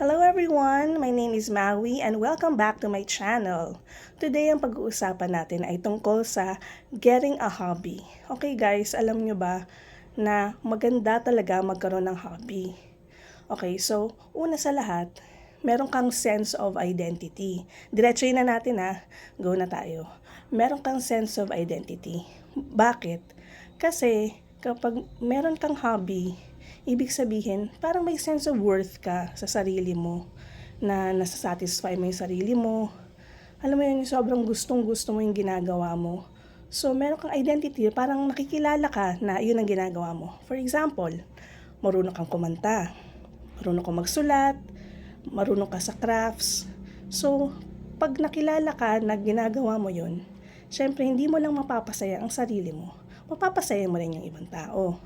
Hello everyone! My name is Maui and welcome back to my channel. Today ang pag-uusapan natin ay tungkol sa getting a hobby. Okay guys, alam nyo ba na maganda talaga magkaroon ng hobby? Okay, so una sa lahat, meron kang sense of identity. Diretsuhin na natin ha, go na tayo. Meron kang sense of identity. Bakit? Kasi kapag meron kang hobby, ibig sabihin, parang may sense of worth ka sa sarili mo, na nasasatisfy mo yung sarili mo. Alam mo yun, sobrang gustong-gusto mo yung ginagawa mo. So, meron kang identity, parang nakikilala ka na yun ang ginagawa mo. For example, marunong kang kumanta, marunong kang magsulat, marunong ka sa crafts. So, pag nakilala ka na ginagawa mo yun, syempre hindi mo lang mapapasaya ang sarili mo, mapapasaya mo rin yung ibang tao.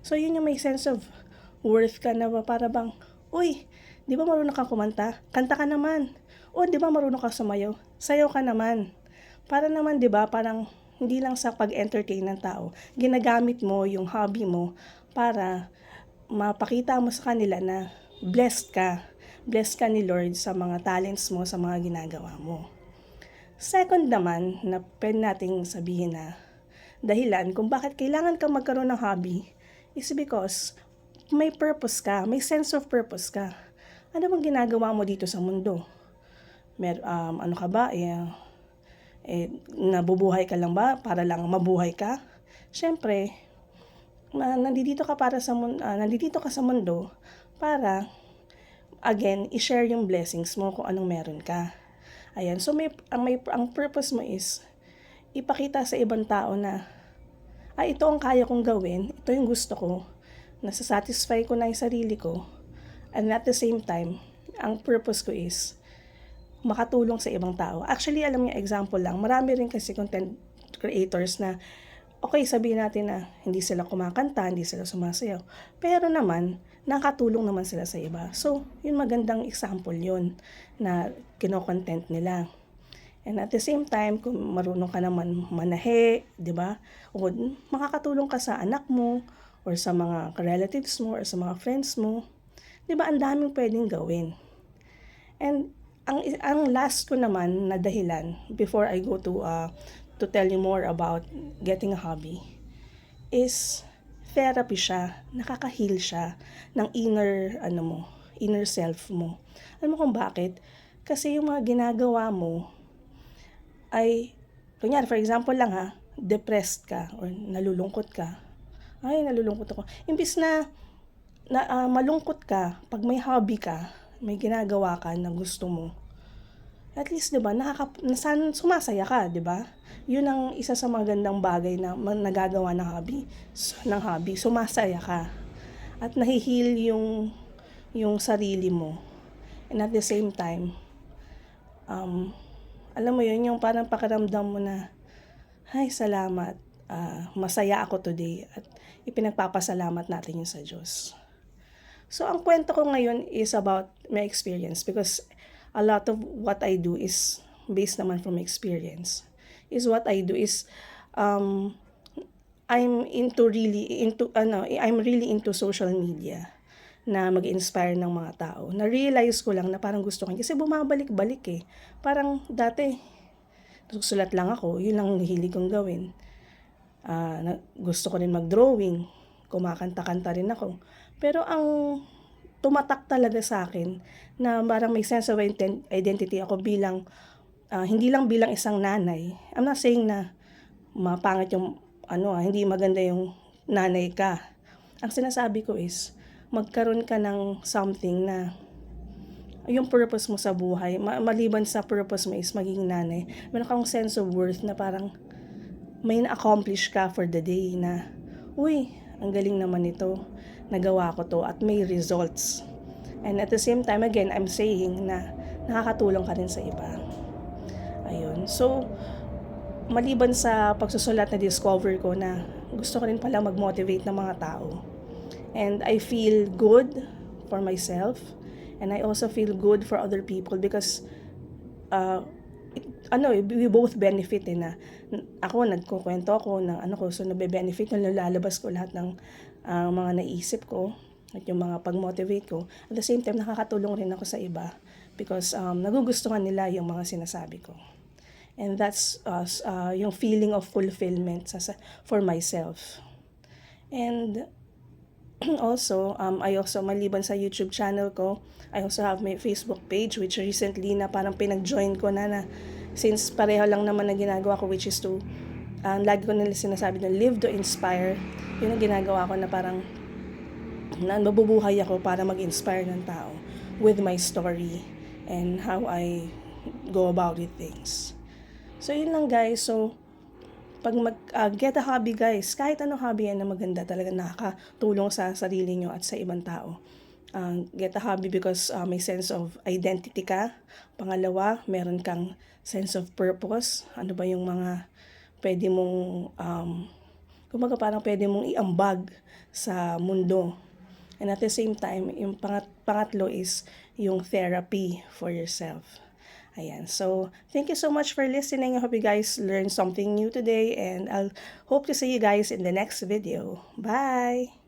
So, yun yung may sense of worth ka na ba, para bang, uy, di ba marunong kang kumanta? Kanta ka naman. O, di ba marunong kang sumayaw? Sayaw ka naman. Para naman, di ba, parang hindi lang sa pag-entertain ng tao, ginagamit mo yung hobby mo para mapakita mo sa kanila na blessed ka. Blessed ka ni Lord sa mga talents mo, sa mga ginagawa mo. Second naman, na pwede nating sabihin na dahilan kung bakit kailangan kang magkaroon ng hobby is because may purpose ka, may sense of purpose ka. Ano bang ginagawa mo dito sa mundo? Ano ka ba? Nabubuhay ka lang ba para lang mabuhay ka? Siyempre, nandito ka nandito ka sa mundo para, again, i-share yung blessings mo kung anong meron ka. Ayan, so ang purpose mo is ipakita sa ibang tao na, ito ang kaya kong gawin, ito yung gusto ko, nasasatisfy ko na yung sarili ko, and at the same time, ang purpose ko is makatulong sa ibang tao. Actually, alam niyo, example lang, marami rin kasi content creators na, okay, sabihin natin na hindi sila kumakanta, hindi sila sumasayaw, pero naman, nakatulong naman sila sa iba. So, yun, magandang example yun na kino-content nila. And at the same time, kung marunong ka naman manahe, di ba? O makakatulong ka sa anak mo, or sa mga relatives mo, or sa mga friends mo. Di ba? Ang daming pwedeng gawin. And ang last ko naman na dahilan, before I go to tell you more about getting a hobby, is therapy siya. Nakaka-heal siya ng inner self mo. Alam mo kung bakit? Kasi yung mga ginagawa mo, ay, kunyari, for example lang depressed ka or nalulungkot ka. Ay, nalulungkot ako. Imbis na malungkot ka, pag may hobby ka, may ginagawa ka na gusto mo, at least, di ba, sumasaya ka, di ba? Yun ang isa sa magandang bagay na nagagawa ng hobby. Sumasaya ka. At nahihil yung sarili mo. And at the same time, alam mo yun, yung parang pakiramdam mo na, ay, salamat, masaya ako today, at ipinagpapasalamat natin yun sa Diyos. So, ang kwento ko ngayon is about my experience, because a lot of what I do is based naman from experience. I'm really into social media na mag-inspire ng mga tao. Na-realize ko lang na parang gusto ko, kasi bumabalik-balik eh. Parang dati, susulat lang ako, yun lang hilig kong gawin. Gusto ko rin mag-drawing, kumakanta-kanta rin ako. Pero ang tumatak talaga sa akin, na parang may sense of identity ako bilang, hindi lang bilang isang nanay. I'm not saying na mapangit yung, hindi maganda yung nanay ka. Ang sinasabi ko is, magkaroon ka ng something na yung purpose mo sa buhay, maliban sa purpose mo is maging nanay, meron kang sense of worth na parang may na-accomplish ka for the day na, uy, ang galing naman ito, nagawa ko to at may results. And at the same time, again, I'm saying na nakakatulong ka rin sa iba. Ayun. So, maliban sa pagsusulat, na discover ko na gusto ko rin pala mag-motivate ng mga tao. And I feel good for myself, and I also feel good for other people because we both benefit na ako, nagkukwento ako ng so nabe-benefit, nalalabas ko lahat ng mga naisip ko, at yung mga pag-motivate ko. At the same time, nakakatulong rin ako sa iba because nagugustuhan nila yung mga sinasabi ko. And that's yung feeling of fulfillment for myself. And also, I also, maliban sa YouTube channel ko, I also have my Facebook page, which recently na parang pinag-join ko na since pareho lang naman na ginagawa ko, which is to, lagi ko nila sinasabi na live to inspire. Yun ang ginagawa ko na parang mabubuhay ako para mag-inspire ng tao with my story and how I go about it things. So, yun lang guys. So, pag get a hobby guys, kahit anong hobby yan na maganda, talaga nakakatulong sa sarili nyo at sa ibang tao. Get a hobby because may sense of identity ka. Pangalawa, meron kang sense of purpose. Ano ba yung mga pwede mong, kumbaga parang pwede mong iambag sa mundo. And at the same time, yung pangatlo is yung therapy for yourself. Ayan. So, thank you so much for listening. I hope you guys learned something new today and I'll hope to see you guys in the next video. Bye!